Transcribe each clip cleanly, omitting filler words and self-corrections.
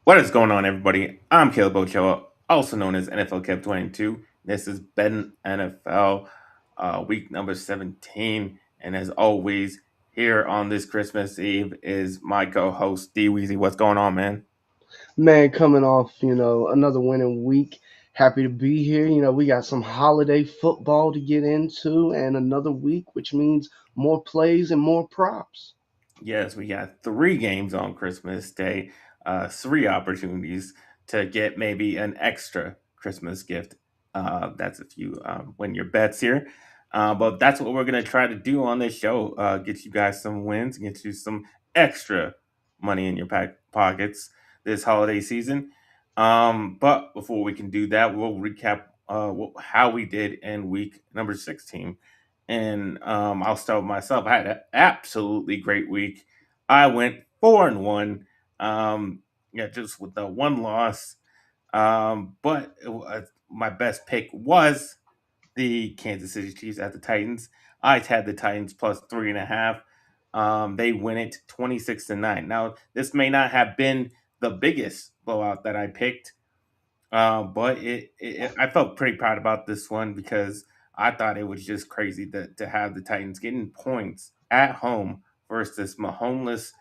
What is going on, everybody? I'm Caleb Ochoa, also known as NFL Kev 22. This is Ben NFL, week number 17. And as always, here on this Christmas Eve is my co host, DWeezy. What's going on, man? Man, coming off, another winning week. Happy to be here. We got some holiday football to get into and another week, which means more plays and more props. Yes, we got three games on Christmas Day, three opportunities to get maybe an extra Christmas gift. That's if you win your bets here. But that's what we're going to try to do on this show, get you guys some wins, get you some extra money in your pockets this holiday season. But before we can do that, we'll recap how we did in week number 16. And I'll start with myself. I had an absolutely great week. I went 4-1. Yeah, just with the one loss. But my best pick was the Kansas City Chiefs at the Titans. I had the Titans plus 3.5. They win it 26-9. Now, this may not have been the biggest blowout that I picked, but I felt pretty proud about this one because I thought it was just crazy to have the Titans getting points at home versus this Mahomeless,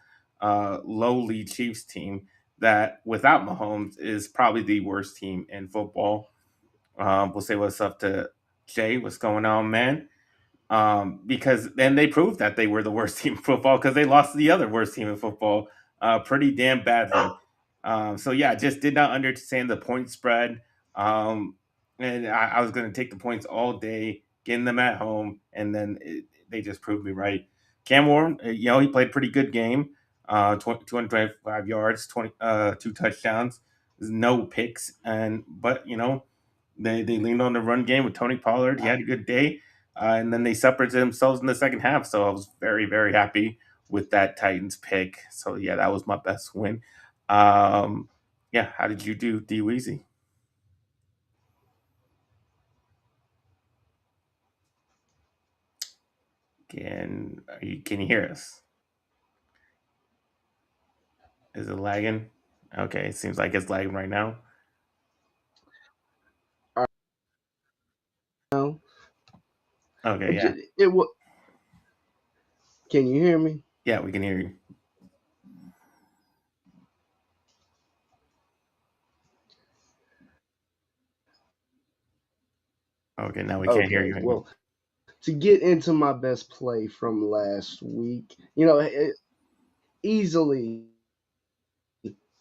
lowly Chiefs team that, without Mahomes, is probably the worst team in football. We'll say what's up to Jay. What's going on, man? Because then they proved that they were the worst team in football because they lost to the other worst team in football pretty damn badly. So yeah, just did not understand the point spread. And I was going to take the points all day, getting them at home, and then they just proved me right. Cam Warren, he played a pretty good game. 225 yards, 2 touchdowns, no picks, but they leaned on the run game with Tony Pollard. He had a good day, and then they separated themselves in the second half. So I was very, very happy with that Titans pick. So yeah, that was my best win. Um, yeah, how did you do, D Weezy? Can you hear us? Is it lagging? Okay, it seems like it's lagging right now. All right, now, Okay, yeah, it was. Can you hear me? yeah, we can hear you. Okay, now we can't hear Okay, you anymore. well, to get into my best play from last week, easily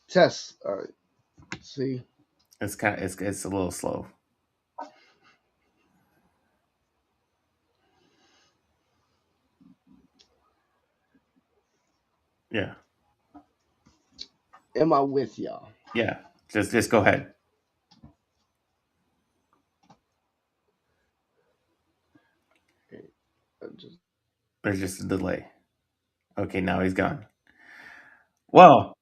test. All right, see, It's a little slow. Yeah, am I with y'all? yeah. Just go ahead. Okay, just There's just a delay. Okay, now he's gone. Well,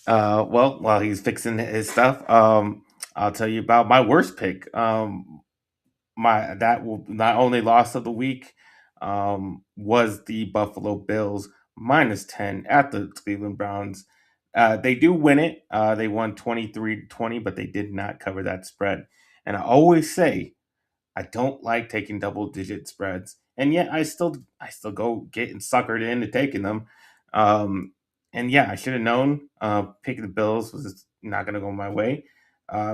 well, while he's fixing his stuff, I'll tell you about my worst pick. My that will not only loss of the week, was the Buffalo Bills -10 at the Cleveland Browns. They do win it. They won 23-20, but they did not cover that spread. And I always say I don't like taking double digit spreads, and yet I still go getting suckered into taking them. Um, and yeah, I should have known. Picking the Bills was not going to go my way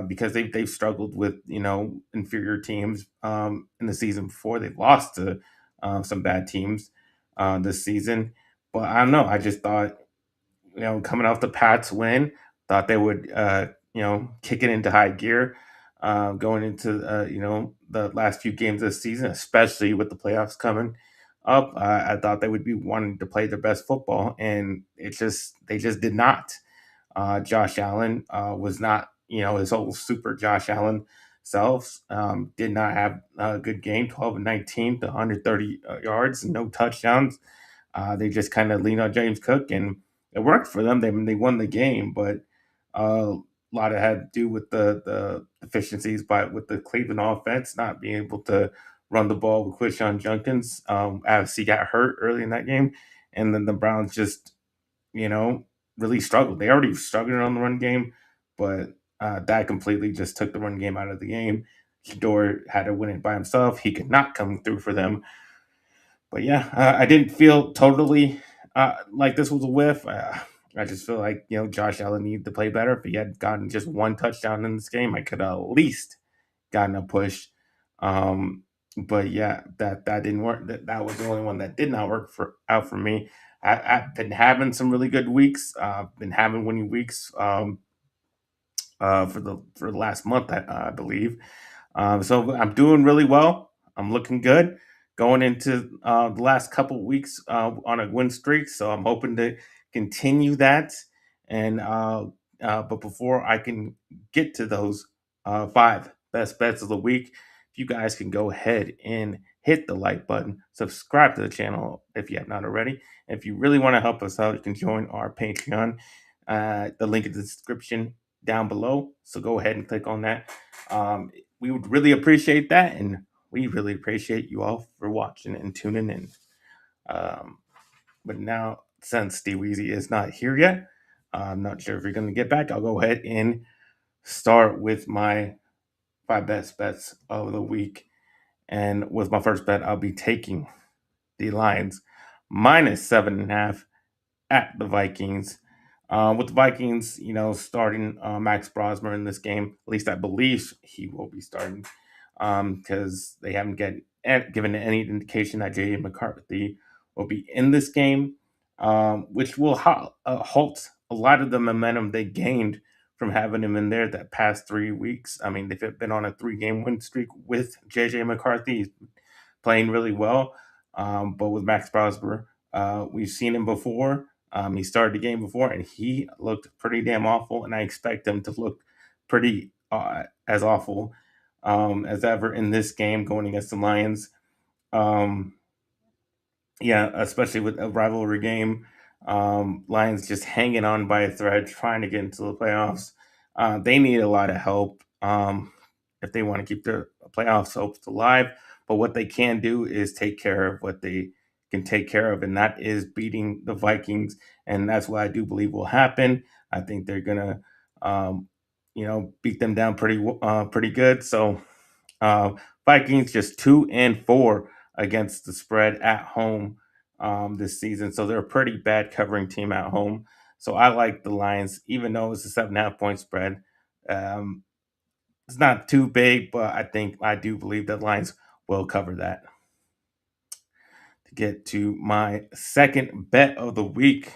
because they've struggled with inferior teams in the season before. They've lost to some bad teams this season, but I don't know. I just thought coming off the Pats win, thought they would, kick it into high gear going into, the last few games of the season, especially with the playoffs coming up. I thought they would be wanting to play their best football, and they just did not. Josh Allen was not, his old super Josh Allen self. Did not have a good game, 12 and 19 to 130 yards, no touchdowns. They just kind of leaned on James Cook, and it worked for them. They won the game, but a lot of had to do with the deficiencies by with the Cleveland offense not being able to run the ball with Quishon Junkins as he got hurt early in that game, and then the Browns just you know really struggled. They already struggled on the run game, but that completely just took the run game out of the game. Shador had to win it by himself. He could not come through for them. But yeah, I didn't feel totally like this was a whiff. I just feel like Josh Allen needed to play better. If he had gotten just one touchdown in this game, I could have at least gotten a push. Um, but yeah, that didn't work. That was the only one that did not work for out for me. I've been having some really good weeks. Been having winning weeks for the last month, I believe. So I'm doing really well. I'm looking good going into the last couple of weeks on a win streak. So I'm hoping to continue that. And but before I can get to those five best bets of the week, if you guys can go ahead and hit the like button, subscribe to the channel if you have not already. And if you really want to help us out, you can join our Patreon. The link in the description down below. So go ahead and click on that. We would really appreciate that, and we really appreciate you all for watching and tuning in. Um, but now, since DWeezy is not here yet, I'm not sure if you're going to get back. I'll go ahead and start with my five best bets of the week. And with my first bet, I'll be taking the Lions minus 7.5 at the Vikings. With the Vikings, starting Max Brosmer in this game, at least I believe he will be starting because they haven't given any indication that J.J. McCarthy will be in this game, which will halt a lot of the momentum they gained from having him in there that past 3 weeks. I mean, they've been on a 3-game win streak with J.J. McCarthy. He's playing really well. But with Max Brosmer, we've seen him before. He started the game before, and he looked pretty damn awful. And I expect him to look pretty as awful as ever in this game going against the Lions. Um, yeah, especially with a rivalry game. Lions just hanging on by a thread, trying to get into the playoffs. They need a lot of help if they want to keep their playoffs hopes alive. But what they can do is take care of what they can take care of, and that is beating the Vikings. And that's what I do believe will happen. I think they're gonna, beat them down pretty good. So uh, Vikings just 2-4 against the spread at home this season, so they're a pretty bad covering team at home. So I like the Lions, even though it's a 7.5 point spread. Um, it's not too big, but I do believe that Lions will cover that. To get to my second bet of the week,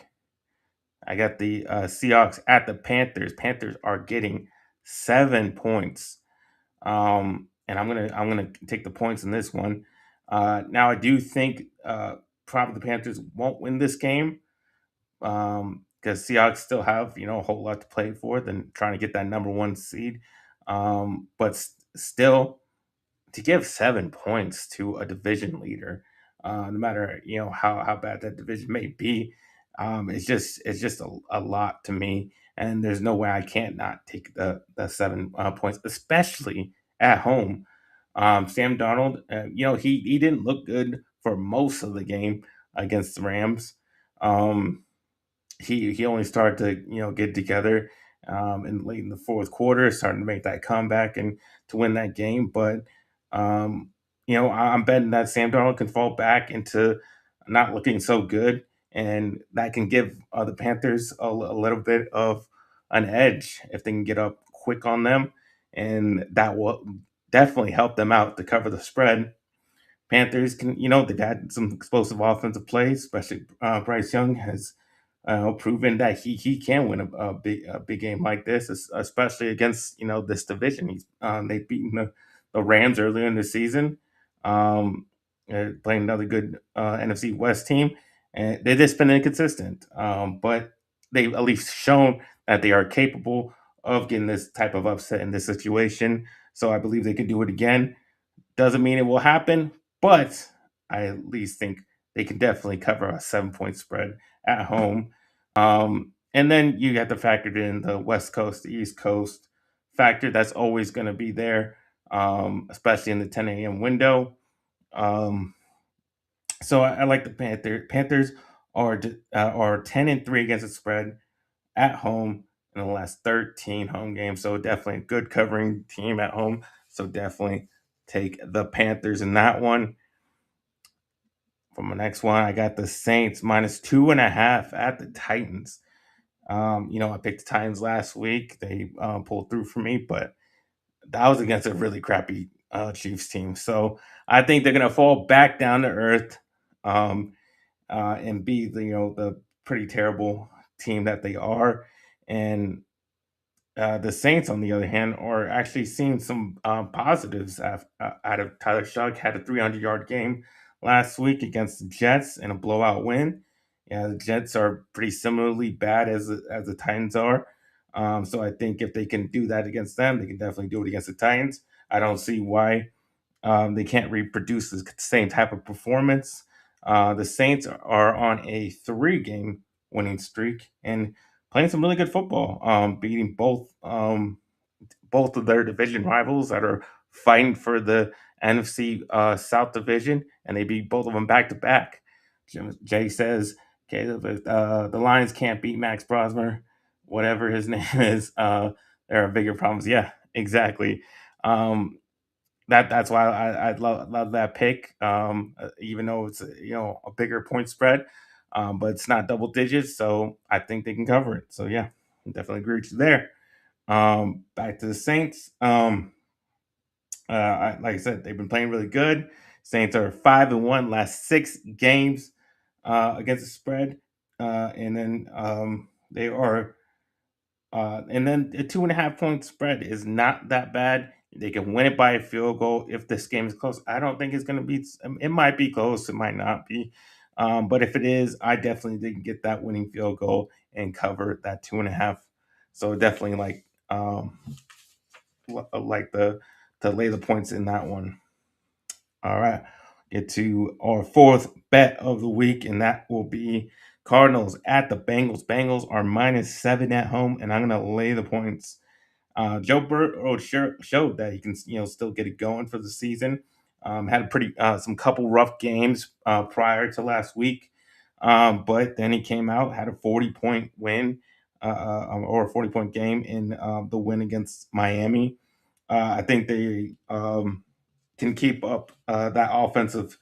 I got the Seahawks at the Panthers. Panthers are getting 7 points. And I'm gonna take the points in this one. Now I do think probably the Panthers won't win this game because Seahawks still have a whole lot to play for than trying to get that number one seed. But still, to give 7 points to a division leader, no matter how bad that division may be, it's just a lot to me, and there's no way I can't not take the 7 points, especially at home. Sam Donald, he didn't look good for most of the game against the Rams. Um, he only started to get together in late in the fourth quarter, starting to make that comeback and to win that game. But I'm betting that Sam Darnold can fall back into not looking so good, and that can give the Panthers a little bit of an edge if they can get up quick on them, and that will definitely help them out to cover the spread. Panthers can, they've had some explosive offensive plays, especially Bryce Young has proven that he can win a big game like this, especially against this division. They've beaten the Rams earlier in the season, playing another good NFC West team, and they've just been inconsistent. But they've at least shown that they are capable of getting this type of upset in this situation. So I believe they can do it again. Doesn't mean it will happen, but I at least think they can definitely cover a 7 point spread at home. And then you have to factor in the West Coast, the East Coast factor that's always going to be there, especially in the 10 a.m. window. Um, so I like the Panthers. Panthers are 10-3 against the spread. at home in the last 13 home games. So definitely a good covering team at home. So definitely take the Panthers in that one. For my next one, I got the Saints minus 2.5 at the Titans. I picked the Titans last week. They pulled through for me, but that was against a really crappy Chiefs team. So I think they're gonna fall back down to earth um, and be the pretty terrible team that they are. And the Saints, on the other hand, are actually seeing some positives out of Tyler Shuck. Had a 300-yard game last week against the Jets in a blowout win. Yeah, the Jets are pretty similarly bad as the Titans are. So I think if they can do that against them, they can definitely do it against the Titans. I don't see why they can't reproduce the same type of performance. The Saints are on a 3-game winning streak and playing some really good football, beating both of their division rivals that are fighting for the NFC South division, and they beat both of them back to back. Jay says, "Caleb, the Lions can't beat Max Brosmer, whatever his name is. There are bigger problems." Yeah, exactly. Um, that's why I love that pick. Even though it's a bigger point spread, but it's not double digits, so I think they can cover it. So yeah, I definitely agree with you there. Back to the Saints. Like I said, they've been playing really good. Saints are 5-1 last 6 games against the spread, and then they are and then a 2.5 point spread is not that bad. They can win it by a field goal if this game is close. I don't think it's going to be. It might be close. It might not be. But if it is, I definitely didn't get that winning field goal and cover that 2.5. So definitely like the to lay the points in that one. All right, get to our fourth bet of the week, and that will be Cardinals at the Bengals. Bengals are -7 at home, and I'm going to lay the points. Joe Burrow showed that he can, still get it going for the season. Had a pretty some couple rough games prior to last week, but then he came out, had a 40-point win or a 40-point game in the win against Miami. I think they can keep up that offensive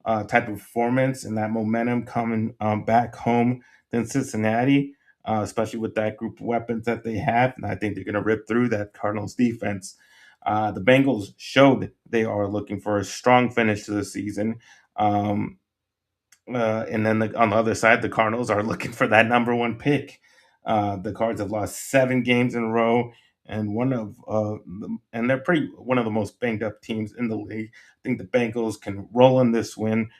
type of performance and that momentum coming back home than Cincinnati, especially with that group of weapons that they have. And I think they're going to rip through that Cardinals defense. The Bengals showed they are looking for a strong finish to the season. And then on the other side, the Cardinals are looking for that number one pick. The Cards have lost 7 games in a row, and and they're pretty one of the most banged up teams in the league. I think the Bengals can roll in this win.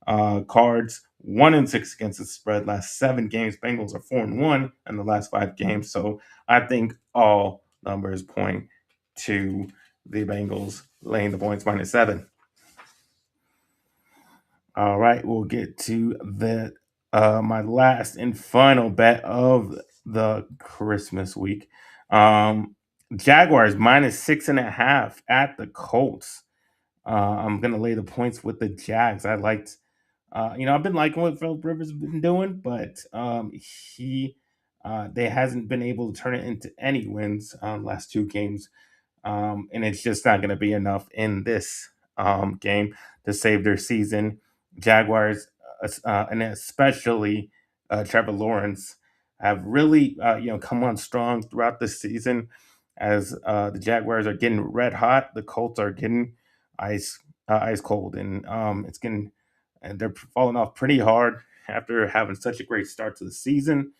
Cards 1-6 against the spread. Last 7 games, Bengals are 4-1 in the last 5 games. So I think all numbers point to the Bengals laying the points -7. All right, we'll get to the my last and final bet of the Christmas week. Jaguars -6.5 at the Colts. I'm gonna lay the points with the Jags. I've been liking what Philip Rivers has been doing, but he they hasn't been able to turn it into any wins last 2 games, and it's just not going to be enough in this game to save their season. Jaguars, and especially Trevor Lawrence, have really come on strong throughout the season. As the Jaguars are getting red hot, the Colts are getting ice cold, and they're falling off pretty hard after having such a great start to the season.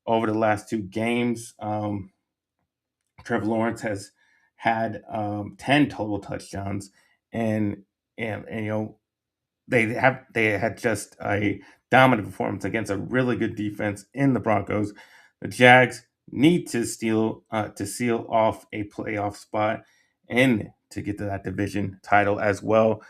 Over the last 2 games, Trevor Lawrence has had 10 total touchdowns, and and they had just a dominant performance against a really good defense in the Broncos. The Jags need to seal off a playoff spot and to get to that division title as well.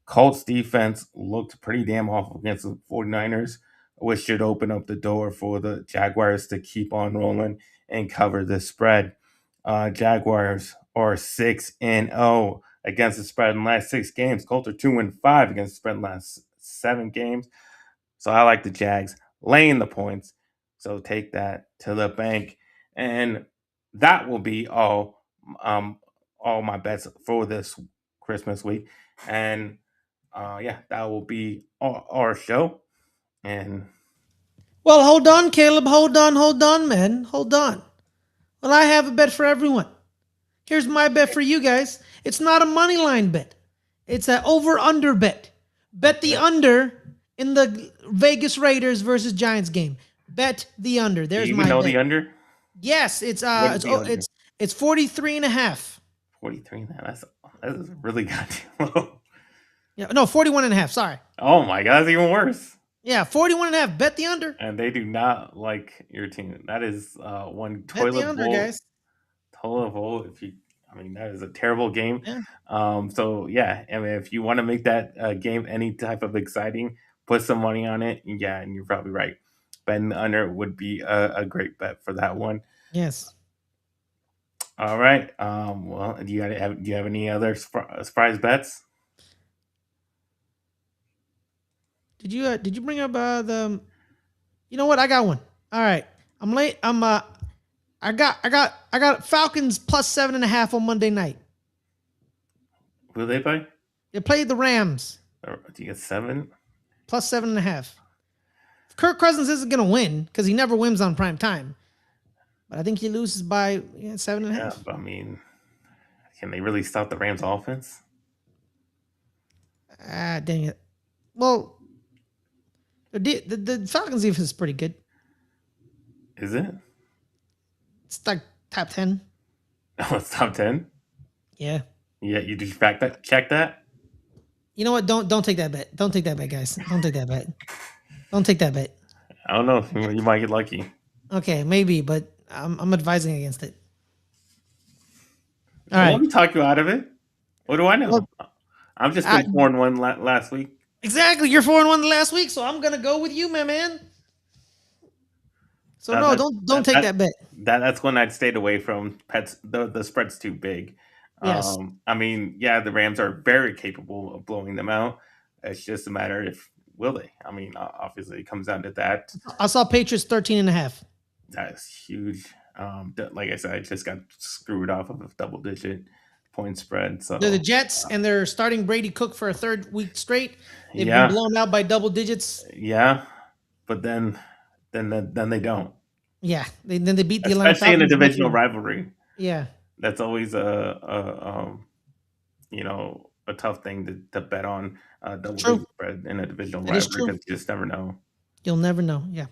Colts defense looked pretty damn awful against the 49ers, which should open up the door for the Jaguars to keep on rolling and cover the spread. Jaguars are 6-0 against the spread in the last 6 games. Colts are 2-5 against the spread in the last 7 games. So I like the Jags laying the points. So take that to the bank, and that will be um all my bets for this Christmas week. And yeah, that will be our show. And Well, hold on, Caleb. Hold on, man. Hold on. Well, I have a bet for everyone. Here's my bet for you guys. It's not a money line bet. It's an over under bet. Bet the okay, under in the Vegas Raiders versus Giants game. Bet the under. do There's you even my know bet. the under? Yes, What is the under? it's 43 and a half. 43. Now that's really goddamn low. Yeah, no, 41 and a half. Sorry. Oh my god, that's even worse. Yeah, 41 and a half. Bet the under. And they do not like your team. That is one Bet the under, guys. toilet bowl. If you, I mean, that is a terrible game. Yeah. So yeah, I mean, if you want to make that game any type of exciting, put some money on it. Yeah, and you're probably right. Betting the under would be a great bet for that one. Yes. All right. Well, do you have any other surprise bets? Did you bring up the you know what? I got one. All right. I'm late. I got Falcons plus 7.5 on Monday night. Who they play? They played the Rams Or do you get 7? plus 7.5. Kirk Cousins isn't gonna win because he never wins on prime time. But I think he loses by seven and a Yeah, half. but I mean, can they really stop the Rams offense? Ah, dang it. Well, the Falcons defense is pretty good. Is it? It's like top 10. Oh, it's top 10. Yeah. Yeah, you just check that. You know what? Don't take that bet. Don't take that bet, guys. Don't take that bet. Don't take that bet. I don't know. You might get lucky. Okay, maybe, but I'm advising against it. All Well, let right. me talk you out of it. What do I Well, know? I've just I, been 4-1 last week. exactly. You're 4-1 the last week, so I'm gonna go with you, my man. So That no, that don't that, take that that bet. that's when I'd stayed away from pets. The spread's too big. Yes. I mean, yeah, the Rams are very capable of blowing them out. It's just a matter if will they. I mean, obviously, it comes down to that. I saw Patriots 13 and a half. That is huge. Like I said, I just got screwed off of a double digit point spread. They're the So Jets, and they're starting Brady Cook for a third week straight. They've been yeah, blown out by double digits. yeah, but then they don't. Yeah. Then they beat the Atlanta Especially in a Falcons in that divisional game. rivalry. Yeah. That's always a tough thing to bet on double True. digit spread in a divisional That is rivalry true. because you just never know. You'll never know. Yeah.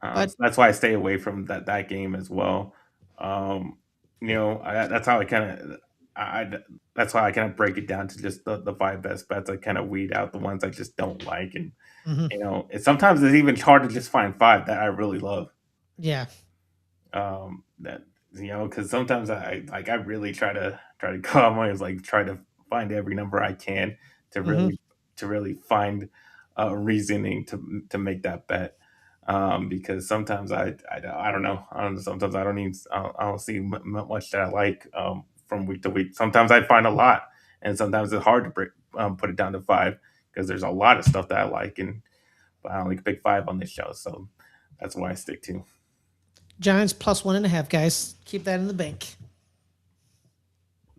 But So that's why I stay away from that game as well. That's how I kind of I that's why I kind of break it down to just the five best bets. I kind of weed out the ones I just don't like, and mhm. sometimes it's even hard to just find five that I really love. Yeah. That because sometimes I really try to go on my like try to find every number I can to Hmm. really find a reasoning to make that bet. Because sometimes I don't know. Sometimes I don't see much that I like from week to week. Sometimes I find a lot, and sometimes it's hard to put it down to five because there's a lot of stuff that I like, and but I only pick five on this show, so that's why I stick to. Giants plus 1.5, guys. Keep that in the bank.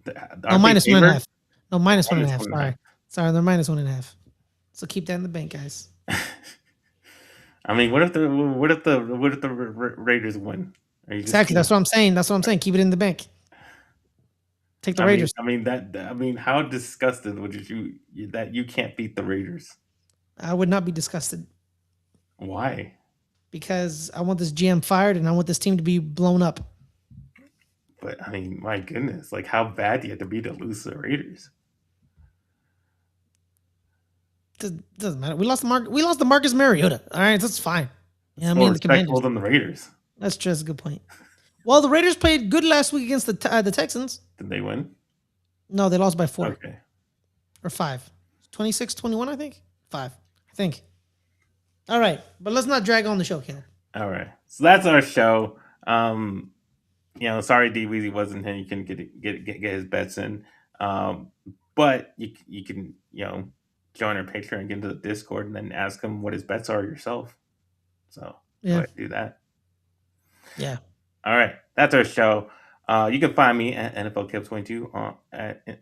No, Aren't they minus one and a favored? half. No, minus one and Minus a half. one and a half. Sorry, they're minus 1.5. So keep that in the bank, guys. I mean, what if the Raiders win? Are you just Exactly. gonna? That's what I'm saying. That's what I'm saying. Keep it in the bank. Take the I mean, Raiders. I mean that. I mean, how disgusted would that you can't beat the Raiders? I would not be disgusted Why? because I want this GM fired and I want this team to be blown up. But I mean, my goodness, like how bad do you have to be to lose to the Raiders? Doesn't matter. We lost the Marcus Mariota. All right, that's fine. Yeah, It's I more mean the Commanders. respectable than the Raiders. That's just a good point. Well, the Raiders played good last week against the Texans. Did they win? No, they lost by 4 Okay. or 5. 26-21, I think. 5, I think. All right, but let's not drag on the show, Caleb. All right. So that's our show. Sorry DWeezy wasn't here. You can get his bets in. But you can join our Patreon and get into the Discord and then ask him what his bets are yourself. So Go Yeah. ahead and do that. Yeah. All right, that's our show. You can find me at NFL Kip22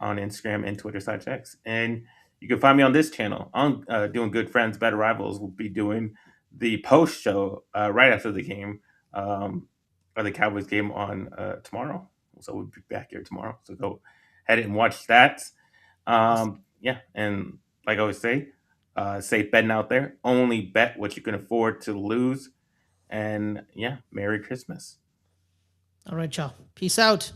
on Instagram and Twitter/X, and you can find me on this channel on doing Good Friends, Better Rivals. We'll be doing the post show right after the game, or the Cowboys game on tomorrow. So we'll be back here tomorrow. So go ahead and watch that. Yeah, and like I always say, safe betting out there. Only bet what you can afford to lose. And yeah, Merry Christmas. All right, y'all. Peace out.